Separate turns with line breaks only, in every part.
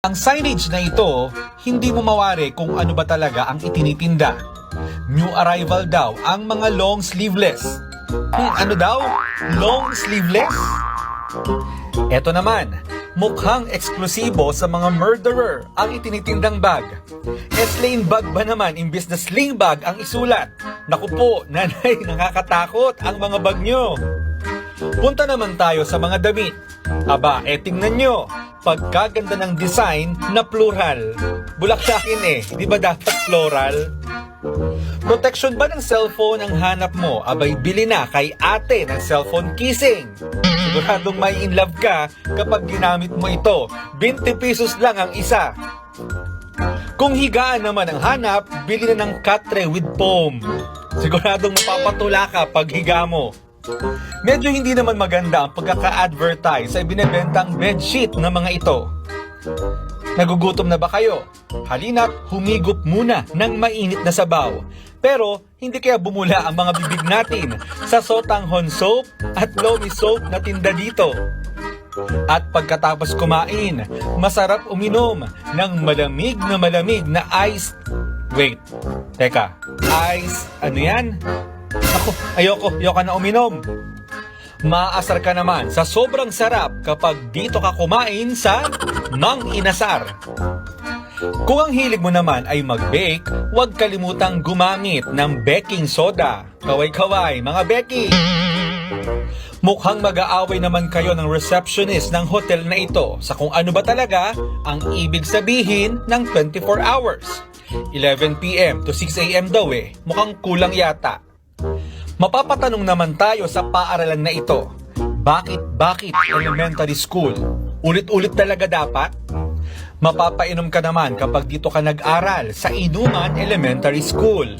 Ang signage na ito, hindi mo mawari kung ano ba talaga ang itinitinda. New arrival daw ang mga long sleeveless. Ano daw? Long sleeveless? Eto naman, mukhang eksklusibo sa mga murderer ang itinitindang bag. S-lane bag ba naman imbis na sling bag ang isulat? Naku po, nanay, nakakatakot ang mga bag nyo. Punta naman tayo sa mga damit. Aba, tingnan nyo, pagkaganda ng design na plural. Bulaklakin di ba dapat floral? Protection ba ng cellphone ang hanap mo? Abay, bili na kay ate ng cellphone kissing. Siguradong may in love ka kapag ginamit mo ito. 20 pesos lang ang isa. Kung higaan naman ang hanap, bili na ng katre with foam. Siguradong mapapatula ka pag higa mo. Medyo hindi naman maganda ang pagkaka-advertise sa ibinebentang bedsheet na mga ito. Nagugutom na ba kayo? Halina't humigop muna ng mainit na sabaw. Pero hindi kaya bumula ang mga bibig natin sa Sotanghon soap at Lomi soap na tinda dito. At pagkatapos kumain, masarap uminom ng malamig na iced... Wait, teka, ano yan? Ako, ayoko na uminom. Maasar ka naman sa sobrang sarap kapag dito ka kumain sa Mang Inasar. Kung ang hilig mo naman ay mag-bake, huwag kalimutang gumamit ng baking soda. Kaway-kaway, mga Becky! Mukhang mag-aaway naman kayo ng receptionist ng hotel na ito sa kung ano ba talaga ang ibig sabihin ng 24 hours. 11 p.m. to 6 a.m. daw Mukhang kulang yata. Mapapatanong naman tayo sa paaralan na ito. Bakit elementary school? Ulit-ulit talaga dapat? Mapapainom ka naman kapag dito ka nag-aral sa Inuman Elementary School.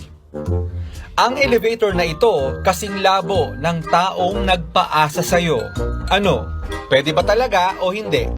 Ang elevator na ito kasing labo ng taong nagpaasa sa'yo. Ano? Pwede ba talaga o hindi?